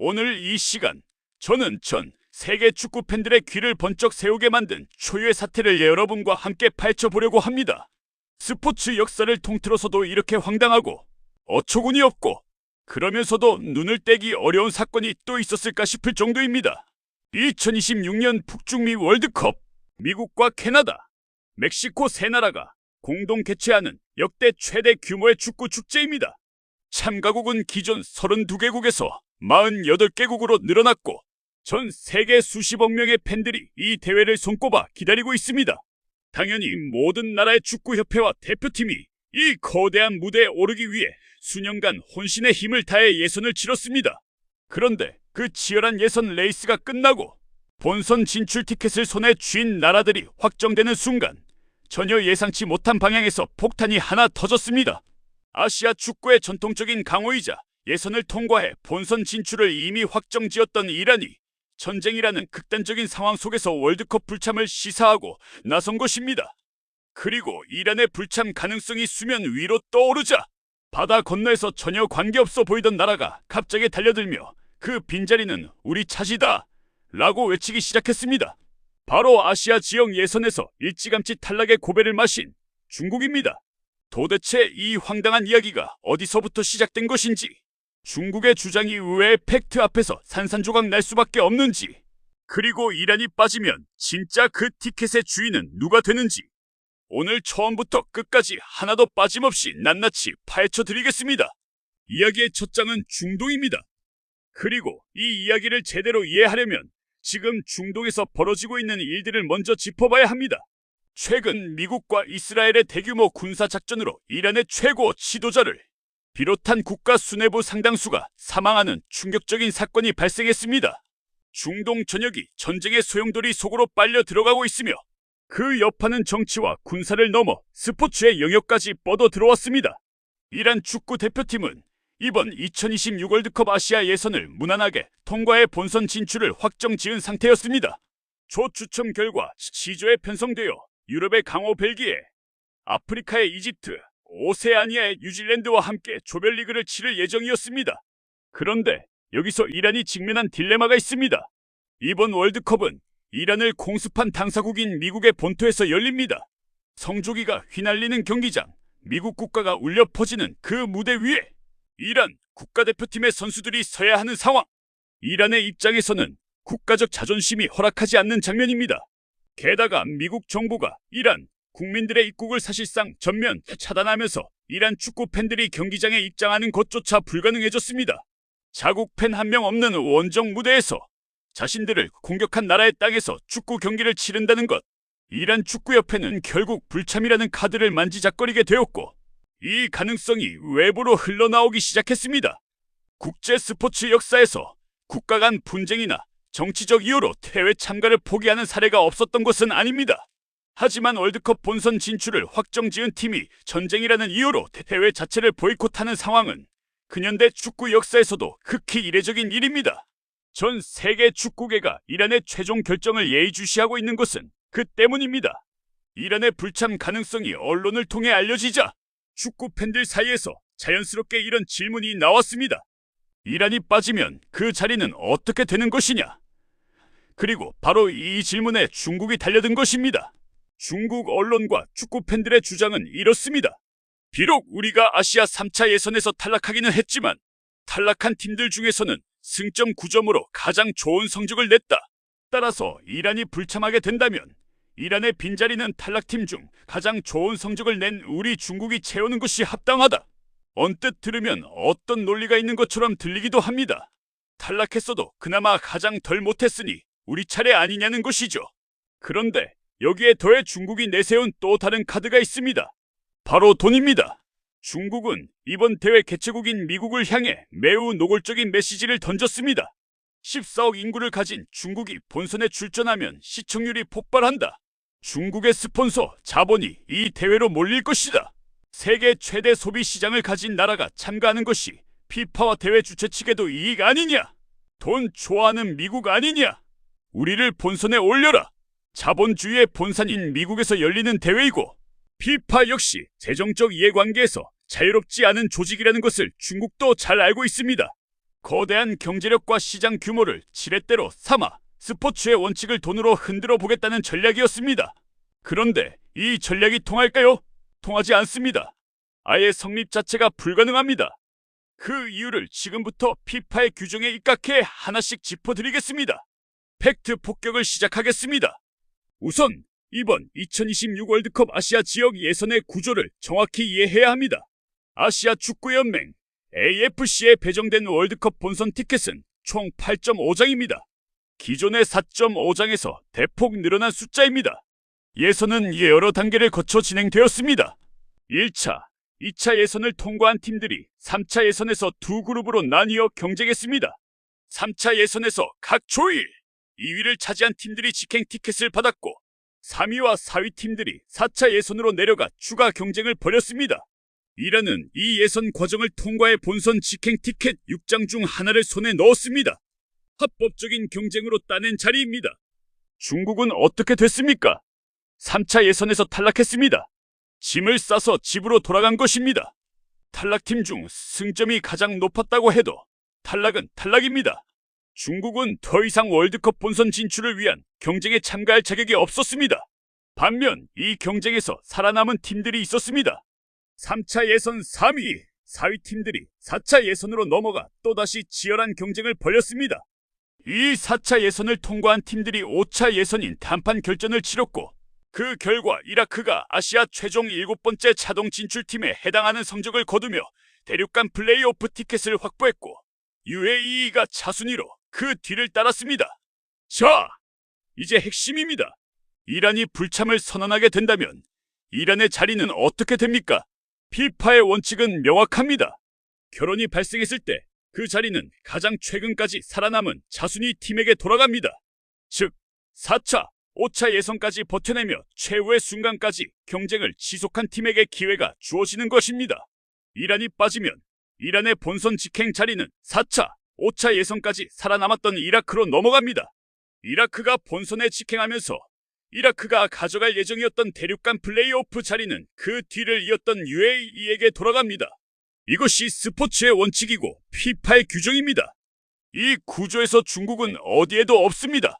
오늘 이 시간 저는 전 세계 축구 팬들의 귀를 번쩍 세우게 만든 초유의 사태를 여러분과 함께 파헤쳐보려고 합니다. 스포츠 역사를 통틀어서도 이렇게 황당하고 어처구니 없고 그러면서도 눈을 떼기 어려운 사건이 또 있었을까 싶을 정도입니다. 2026년 북중미 월드컵, 미국과 캐나다, 멕시코 세 나라가 공동 개최하는 역대 최대 규모의 축구 축제입니다. 참가국은 기존 32개국에서 48개국으로 늘어났고 전 세계 수십억 명의 팬들이 이 대회를 손꼽아 기다리고 있습니다. 당연히 모든 나라의 축구협회와 대표팀이 이 거대한 무대에 오르기 위해 수년간 혼신의 힘을 다해 예선을 치렀습니다. 그런데 그 치열한 예선 레이스가 끝나고 본선 진출 티켓을 손에 쥔 나라들이 확정되는 순간 전혀 예상치 못한 방향에서 폭탄이 하나 터졌습니다. 아시아 축구의 전통적인 강호이자 예선을 통과해 본선 진출을 이미 확정지었던 이란이 전쟁이라는 극단적인 상황 속에서 월드컵 불참을 시사하고 나선 것입니다. 그리고 이란의 불참 가능성이 수면 위로 떠오르자 바다 건너에서 전혀 관계없어 보이던 나라가 갑자기 달려들며 그 빈자리는 우리 차지다 라고 외치기 시작했습니다. 바로 아시아 지역 예선에서 일찌감치 탈락의 고배를 마신 중국입니다. 도대체 이 황당한 이야기가 어디서부터 시작된 것인지, 중국의 주장이 왜 팩트 앞에서 산산조각 날 수밖에 없는지, 그리고 이란이 빠지면 진짜 그 티켓의 주인은 누가 되는지 오늘 처음부터 끝까지 하나도 빠짐없이 낱낱이 파헤쳐 드리겠습니다. 이야기의 첫 장은 중동입니다. 그리고 이 이야기를 제대로 이해하려면 지금 중동에서 벌어지고 있는 일들을 먼저 짚어봐야 합니다. 최근 미국과 이스라엘의 대규모 군사작전으로 이란의 최고 지도자를 비롯한 국가 수뇌부 상당수가 사망하는 충격적인 사건이 발생했습니다. 중동 전역이 전쟁의 소용돌이 속으로 빨려 들어가고 있으며 그 여파는 정치와 군사를 넘어 스포츠의 영역까지 뻗어 들어왔습니다. 이란 축구 대표팀은 이번 2026 월드컵 아시아 예선을 무난하게 통과해 본선 진출을 확정지은 상태였습니다. 조 추첨 결과 C조에 편성되어 유럽의 강호 벨기에, 아프리카의 이집트, 오세아니아의 뉴질랜드와 함께 조별리그를 치를 예정이었습니다. 그런데 여기서 이란이 직면한 딜레마가 있습니다. 이번 월드컵은 이란을 공습한 당사국인 미국의 본토에서 열립니다. 성조기가 휘날리는 경기장, 미국 국가가 울려 퍼지는 그 무대 위에 이란 국가대표팀의 선수들이 서야 하는 상황. 이란의 입장에서는 국가적 자존심이 허락하지 않는 장면입니다. 게다가 미국 정부가 이란 국민들의 입국을 사실상 전면 차단하면서 이란 축구 팬들이 경기장에 입장하는 것조차 불가능해졌습니다. 자국 팬 한 명 없는 원정 무대에서 자신들을 공격한 나라의 땅에서 축구 경기를 치른다는 것. 이란 축구협회는 결국 불참이라는 카드를 만지작거리게 되었고 이 가능성이 외부로 흘러나오기 시작했습니다. 국제 스포츠 역사에서 국가 간 분쟁이나 정치적 이유로 대회 참가를 포기하는 사례가 없었던 것은 아닙니다. 하지만 월드컵 본선 진출을 확정지은 팀이 전쟁이라는 이유로 대회 자체를 보이콧하는 상황은 근현대 축구 역사에서도 극히 이례적인 일입니다. 전 세계 축구계가 이란의 최종 결정을 예의주시하고 있는 것은 그 때문입니다. 이란의 불참 가능성이 언론을 통해 알려지자 축구 팬들 사이에서 자연스럽게 이런 질문이 나왔습니다. 이란이 빠지면 그 자리는 어떻게 되는 것이냐? 그리고 바로 이 질문에 중국이 달려든 것입니다. 중국 언론과 축구 팬들의 주장은 이렇습니다. 비록 우리가 아시아 3차 예선에서 탈락하기는 했지만 탈락한 팀들 중에서는 승점 9점으로 가장 좋은 성적을 냈다. 따라서 이란이 불참하게 된다면 이란의 빈자리는 탈락팀 중 가장 좋은 성적을 낸 우리 중국이 채우는 것이 합당하다. 언뜻 들으면 어떤 논리가 있는 것처럼 들리기도 합니다. 탈락했어도 그나마 가장 덜 못했으니 우리 차례 아니냐는 것이죠. 그런데 여기에 더해 중국이 내세운 또 다른 카드가 있습니다. 바로 돈입니다. 중국은 이번 대회 개최국인 미국을 향해 매우 노골적인 메시지를 던졌습니다. 14억 인구를 가진 중국이 본선에 출전하면 시청률이 폭발한다. 중국의 스폰서 자본이 이 대회로 몰릴 것이다. 세계 최대 소비 시장을 가진 나라가 참가하는 것이 피파와 대회 주최 측에도 이익 아니냐? 돈 좋아하는 미국 아니냐? 우리를 본선에 올려라. 자본주의의 본산인 미국에서 열리는 대회이고 피파 역시 재정적 이해관계에서 자유롭지 않은 조직이라는 것을 중국도 잘 알고 있습니다. 거대한 경제력과 시장 규모를 지렛대로 삼아 스포츠의 원칙을 돈으로 흔들어 보겠다는 전략이었습니다. 그런데 이 전략이 통할까요? 통하지 않습니다. 아예 성립 자체가 불가능합니다. 그 이유를 지금부터 피파의 규정에 입각해 하나씩 짚어드리겠습니다. 팩트 폭격을 시작하겠습니다. 우선 이번 2026 월드컵 아시아 지역 예선의 구조를 정확히 이해해야 합니다. 아시아 축구연맹 AFC에 배정된 월드컵 본선 티켓은 총 8.5장입니다. 기존의 4.5장에서 대폭 늘어난 숫자입니다. 예선은 여러 단계를 거쳐 진행되었습니다. 1차, 2차 예선을 통과한 팀들이 3차 예선에서 두 그룹으로 나뉘어 경쟁했습니다. 3차 예선에서 각 조일 2위를 차지한 팀들이 직행 티켓을 받았고 3위와 4위 팀들이 4차 예선으로 내려가 추가 경쟁을 벌였습니다. 이라는 이 예선 과정을 통과해 본선 직행 티켓 6장 중 하나를 손에 넣었습니다. 합법적인 경쟁으로 따낸 자리입니다. 중국은 어떻게 됐습니까? 3차 예선에서 탈락했습니다. 짐을 싸서 집으로 돌아간 것입니다. 탈락팀 중 승점이 가장 높았다고 해도 탈락은 탈락입니다. 중국은 더 이상 월드컵 본선 진출을 위한 경쟁에 참가할 자격이 없었습니다. 반면 이 경쟁에서 살아남은 팀들이 있었습니다. 3차 예선 3위, 4위 팀들이 4차 예선으로 넘어가 또다시 치열한 경쟁을 벌였습니다. 이 4차 예선을 통과한 팀들이 5차 예선인 단판 결전을 치렀고 그 결과 이라크가 아시아 최종 7번째 자동 진출팀에 해당하는 성적을 거두며 대륙간 플레이오프 티켓을 확보했고 UAE가 차순위로 그 뒤를 따랐습니다. 자, 이제 핵심입니다. 이란이 불참을 선언하게 된다면 이란의 자리는 어떻게 됩니까? 피파의 원칙은 명확합니다. 결혼이 발생했을 때 그 자리는 가장 최근까지 살아남은 자순위 팀에게 돌아갑니다. 즉 4차, 5차 예선까지 버텨내며 최후의 순간까지 경쟁을 지속한 팀에게 기회가 주어지는 것입니다. 이란이 빠지면 이란의 본선 직행 자리는 4차, 5차 예선까지 살아남았던 이라크로 넘어갑니다. 이라크가 본선에 직행하면서 이라크가 가져갈 예정이었던 대륙간 플레이오프 자리는 그 뒤를 이었던 UAE에게 돌아갑니다. 이것이 스포츠의 원칙이고 피파의 규정입니다. 이 구조에서 중국은 어디에도 없습니다.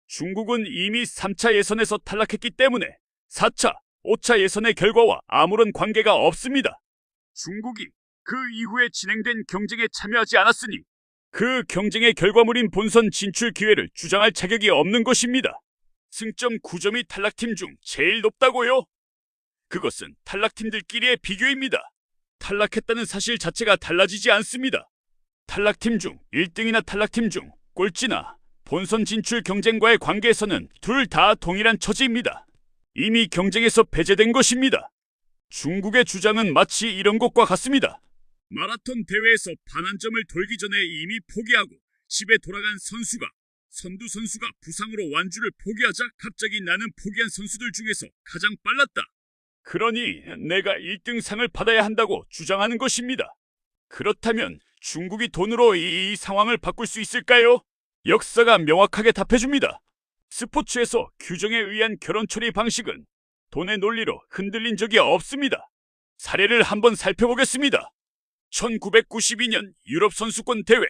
중국은 이미 3차 예선에서 탈락했기 때문에 4차, 5차 예선의 결과와 아무런 관계가 없습니다. 중국이 그 이후에 진행된 경쟁에 참여하지 않았으니 그 경쟁의 결과물인 본선 진출 기회를 주장할 자격이 없는 것입니다. 승점 9점이 탈락팀 중 제일 높다고요? 그것은 탈락팀들끼리의 비교입니다. 탈락했다는 사실 자체가 달라지지 않습니다. 탈락팀 중 1등이나 탈락팀 중 꼴찌나 본선 진출 경쟁과의 관계에서는 둘 다 동일한 처지입니다. 이미 경쟁에서 배제된 것입니다. 중국의 주장은 마치 이런 것과 같습니다. 마라톤 대회에서 반환점을 돌기 전에 이미 포기하고 집에 돌아간 선수가 선두 선수가 부상으로 완주를 포기하자 갑자기 나는 포기한 선수들 중에서 가장 빨랐다. 그러니 내가 1등상을 받아야 한다고 주장하는 것입니다. 그렇다면 중국이 돈으로 이 상황을 바꿀 수 있을까요? 역사가 명확하게 답해줍니다. 스포츠에서 규정에 의한 결혼 처리 방식은 돈의 논리로 흔들린 적이 없습니다. 사례를 한번 살펴보겠습니다. 1992년 유럽 선수권 대회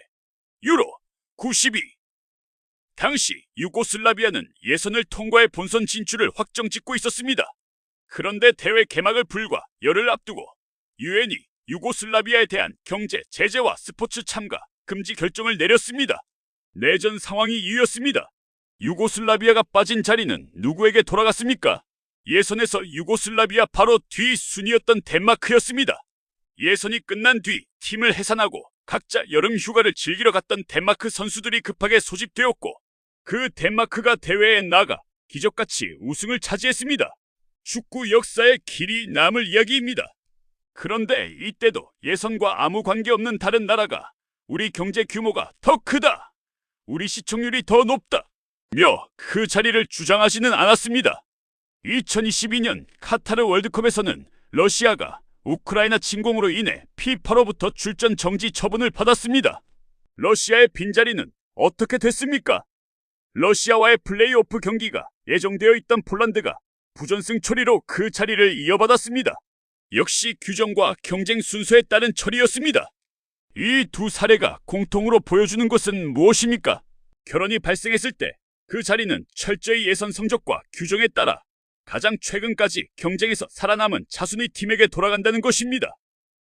유로 92. 당시 유고슬라비아는 예선을 통과해 본선 진출을 확정짓고 있었습니다. 그런데 대회 개막을 불과 열흘 앞두고 유엔이 유고슬라비아에 대한 경제 제재와 스포츠 참가 금지 결정을 내렸습니다. 내전 상황이 이유였습니다. 유고슬라비아가 빠진 자리는 누구에게 돌아갔습니까? 예선에서 유고슬라비아 바로 뒤 순위였던 덴마크였습니다. 예선이 끝난 뒤 팀을 해산하고 각자 여름 휴가를 즐기러 갔던 덴마크 선수들이 급하게 소집되었고 그 덴마크가 대회에 나가 기적같이 우승을 차지했습니다. 축구 역사의 길이 남을 이야기입니다. 그런데 이때도 예선과 아무 관계없는 다른 나라가 우리 경제 규모가 더 크다, 우리 시청률이 더 높다 며 그 자리를 주장하지는 않았습니다. 2022년 카타르 월드컵에서는 러시아가 우크라이나 침공으로 인해 피파로부터 출전 정지 처분을 받았습니다. 러시아의 빈자리는 어떻게 됐습니까? 러시아와의 플레이오프 경기가 예정되어 있던 폴란드가 부전승 처리로 그 자리를 이어받았습니다. 역시 규정과 경쟁 순서에 따른 처리였습니다. 이 두 사례가 공통으로 보여주는 것은 무엇입니까? 결혼이 발생했을 때 그 자리는 철저히 예선 성적과 규정에 따라 가장 최근까지 경쟁에서 살아남은 차순위 팀에게 돌아간다는 것입니다.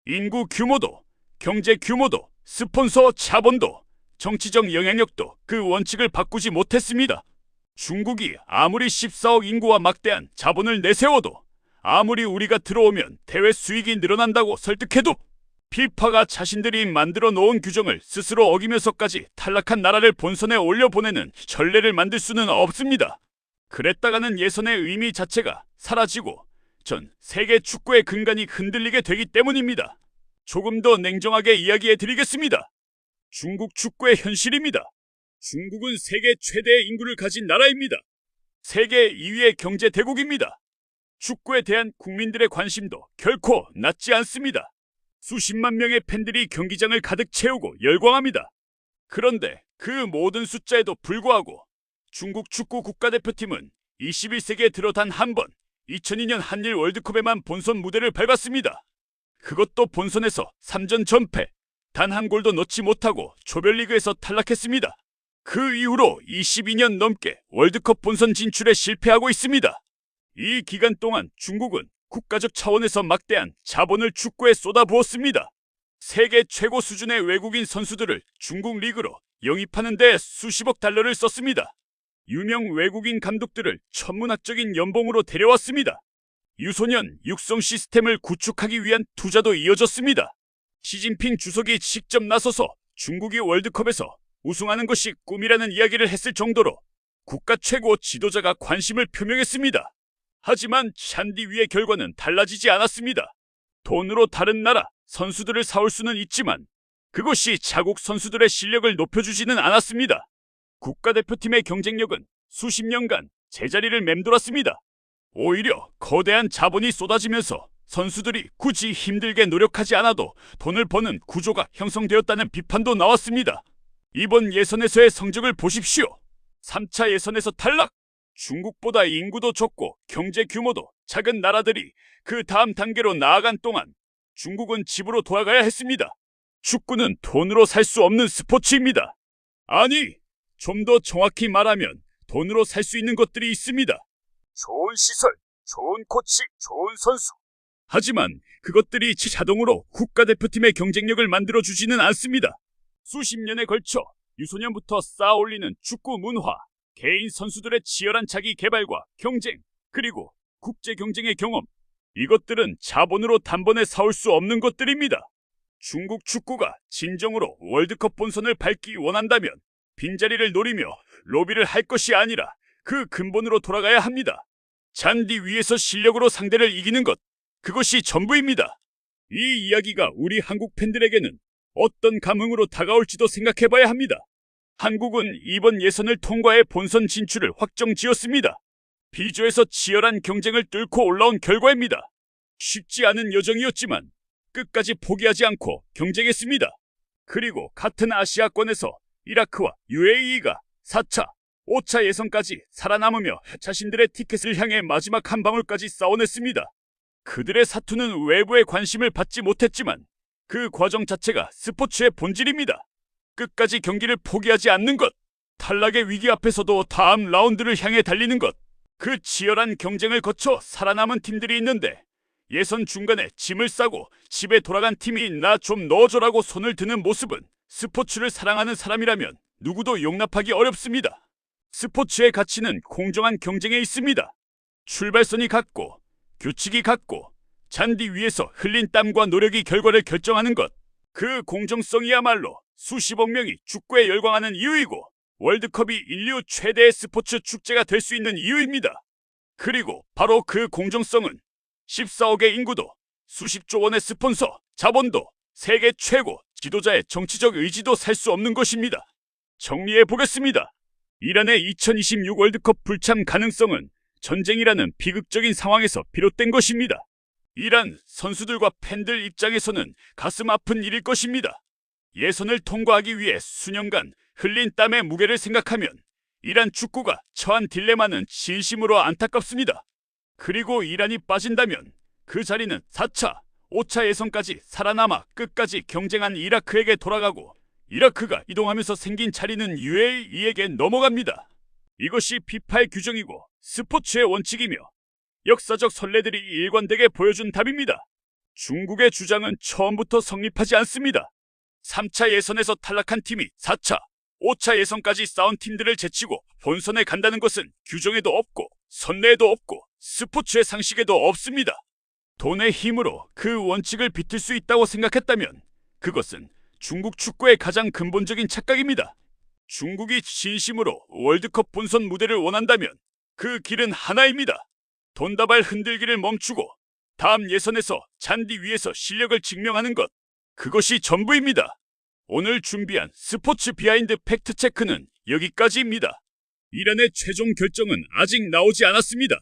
인구 규모도, 경제 규모도, 스폰서 자본도, 정치적 영향력도 그 원칙을 바꾸지 못했습니다. 중국이 아무리 14억 인구와 막대한 자본을 내세워도, 아무리 우리가 들어오면 대외 수익이 늘어난다고 설득해도 피파가 자신들이 만들어 놓은 규정을 스스로 어기면서까지 탈락한 나라를 본선에 올려보내는 전례를 만들 수는 없습니다. 그랬다가는 예선의 의미 자체가 사라지고 전 세계 축구의 근간이 흔들리게 되기 때문입니다. 조금 더 냉정하게 이야기해 드리겠습니다. 중국 축구의 현실입니다. 중국은 세계 최대의 인구를 가진 나라입니다. 세계 2위의 경제 대국입니다. 축구에 대한 국민들의 관심도 결코 낮지 않습니다. 수십만 명의 팬들이 경기장을 가득 채우고 열광합니다. 그런데 그 모든 숫자에도 불구하고 중국 축구 국가대표팀은 21세기에 들어 단 한 번 2002년 한일 월드컵에만 본선 무대를 밟았습니다. 그것도 본선에서 3전 전패, 단 한 골도 넣지 못하고 조별리그에서 탈락했습니다. 그 이후로 22년 넘게 월드컵 본선 진출에 실패하고 있습니다. 이 기간 동안 중국은 국가적 차원에서 막대한 자본을 축구에 쏟아부었습니다. 세계 최고 수준의 외국인 선수들을 중국 리그로 영입하는 데 수십억 달러를 썼습니다. 유명 외국인 감독들을 천문학적인 연봉으로 데려왔습니다. 유소년 육성 시스템을 구축하기 위한 투자도 이어졌습니다. 시진핑 주석이 직접 나서서 중국이 월드컵에서 우승하는 것이 꿈이라는 이야기를 했을 정도로 국가 최고 지도자가 관심을 표명했습니다. 하지만 잔디 위의 결과는 달라지지 않았습니다. 돈으로 다른 나라 선수들을 사올 수는 있지만 그것이 자국 선수들의 실력을 높여주지는 않았습니다. 국가대표팀의 경쟁력은 수십 년간 제자리를 맴돌았습니다. 오히려 거대한 자본이 쏟아지면서 선수들이 굳이 힘들게 노력하지 않아도 돈을 버는 구조가 형성되었다는 비판도 나왔습니다. 이번 예선에서의 성적을 보십시오. 3차 예선에서 탈락! 중국보다 인구도 적고 경제 규모도 작은 나라들이 그 다음 단계로 나아간 동안 중국은 집으로 돌아가야 했습니다. 축구는 돈으로 살 수 없는 스포츠입니다. 아니, 좀 더 정확히 말하면 돈으로 살 수 있는 것들이 있습니다. 좋은 시설, 좋은 코치, 좋은 선수. 하지만 그것들이 자동으로 국가대표팀의 경쟁력을 만들어주지는 않습니다. 수십 년에 걸쳐 유소년부터 쌓아 올리는 축구 문화, 개인 선수들의 치열한 자기 개발과 경쟁, 그리고 국제 경쟁의 경험, 이것들은 자본으로 단번에 사올 수 없는 것들입니다. 중국 축구가 진정으로 월드컵 본선을 밟기 원한다면 빈자리를 노리며 로비를 할 것이 아니라 그 근본으로 돌아가야 합니다. 잔디 위에서 실력으로 상대를 이기는 것, 그것이 전부입니다. 이 이야기가 우리 한국 팬들에게는 어떤 감흥으로 다가올지도 생각해봐야 합니다. 한국은 이번 예선을 통과해 본선 진출을 확정지었습니다. B조에서 치열한 경쟁을 뚫고 올라온 결과입니다. 쉽지 않은 여정이었지만 끝까지 포기하지 않고 경쟁했습니다. 그리고 같은 아시아권에서 이라크와 UAE가 4차, 5차 예선까지 살아남으며 자신들의 티켓을 향해 마지막 한 방울까지 싸워냈습니다. 그들의 사투는 외부의 관심을 받지 못했지만 그 과정 자체가 스포츠의 본질입니다. 끝까지 경기를 포기하지 않는 것, 탈락의 위기 앞에서도 다음 라운드를 향해 달리는 것, 그 치열한 경쟁을 거쳐 살아남은 팀들이 있는데 예선 중간에 짐을 싸고 집에 돌아간 팀이 나 좀 넣어줘라고 손을 드는 모습은 스포츠를 사랑하는 사람이라면 누구도 용납하기 어렵습니다. 스포츠의 가치는 공정한 경쟁에 있습니다. 출발선이 같고 규칙이 같고 잔디 위에서 흘린 땀과 노력이 결과를 결정하는 것, 그 공정성이야말로 수십억 명이 축구에 열광하는 이유이고 월드컵이 인류 최대의 스포츠 축제가 될 수 있는 이유입니다. 그리고 바로 그 공정성은 14억의 인구도, 수십조 원의 스폰서, 자본도, 세계 최고 지도자의 정치적 의지도 살 수 없는 것입니다. 정리해 보겠습니다. 이란의 2026 월드컵 불참 가능성은 전쟁이라는 비극적인 상황에서 비롯된 것입니다. 이란 선수들과 팬들 입장에서는 가슴 아픈 일일 것입니다. 예선을 통과하기 위해 수년간 흘린 땀의 무게를 생각하면 이란 축구가 처한 딜레마는 진심으로 안타깝습니다. 그리고 이란이 빠진다면 그 자리는 4차, 5차 예선까지 살아남아 끝까지 경쟁한 이라크에게 돌아가고 이라크가 이동하면서 생긴 자리는 UAE에게 넘어갑니다. 이것이 피파의 규정이고 스포츠의 원칙이며 역사적 선례들이 일관되게 보여준 답입니다. 중국의 주장은 처음부터 성립하지 않습니다. 3차 예선에서 탈락한 팀이 4차, 5차 예선까지 싸운 팀들을 제치고 본선에 간다는 것은 규정에도 없고 선례에도 없고 스포츠의 상식에도 없습니다. 돈의 힘으로 그 원칙을 비틀 수 있다고 생각했다면 그것은 중국 축구의 가장 근본적인 착각입니다. 중국이 진심으로 월드컵 본선 무대를 원한다면 그 길은 하나입니다. 돈다발 흔들기를 멈추고 다음 예선에서 잔디 위에서 실력을 증명하는 것, 그것이 전부입니다. 오늘 준비한 스포츠 비하인드 팩트체크는 여기까지입니다. 이란의 최종 결정은 아직 나오지 않았습니다.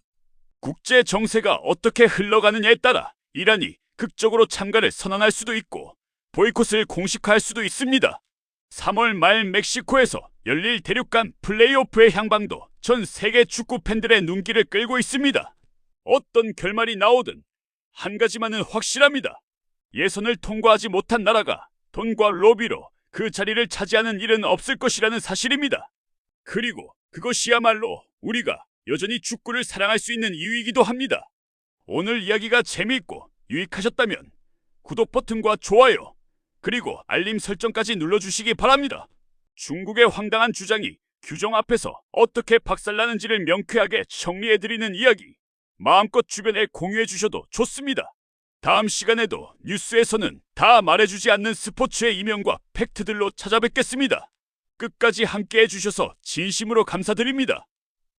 국제 정세가 어떻게 흘러가느냐에 따라 이란이 극적으로 참가를 선언할 수도 있고 보이콧을 공식화할 수도 있습니다. 3월 말 멕시코에서 열릴 대륙간 플레이오프의 향방도 전 세계 축구 팬들의 눈길을 끌고 있습니다. 어떤 결말이 나오든 한 가지만은 확실합니다. 예선을 통과하지 못한 나라가 돈과 로비로 그 자리를 차지하는 일은 없을 것이라는 사실입니다. 그리고 그것이야말로 우리가 여전히 축구를 사랑할 수 있는 이유이기도 합니다. 오늘 이야기가 재미있고 유익하셨다면 구독 버튼과 좋아요 그리고 알림 설정까지 눌러주시기 바랍니다. 중국의 황당한 주장이 규정 앞에서 어떻게 박살나는지를 명쾌하게 정리해드리는 이야기 마음껏 주변에 공유해주셔도 좋습니다. 다음 시간에도 뉴스에서는 다 말해주지 않는 스포츠의 이면과 팩트들로 찾아뵙겠습니다. 끝까지 함께 해주셔서 진심으로 감사드립니다.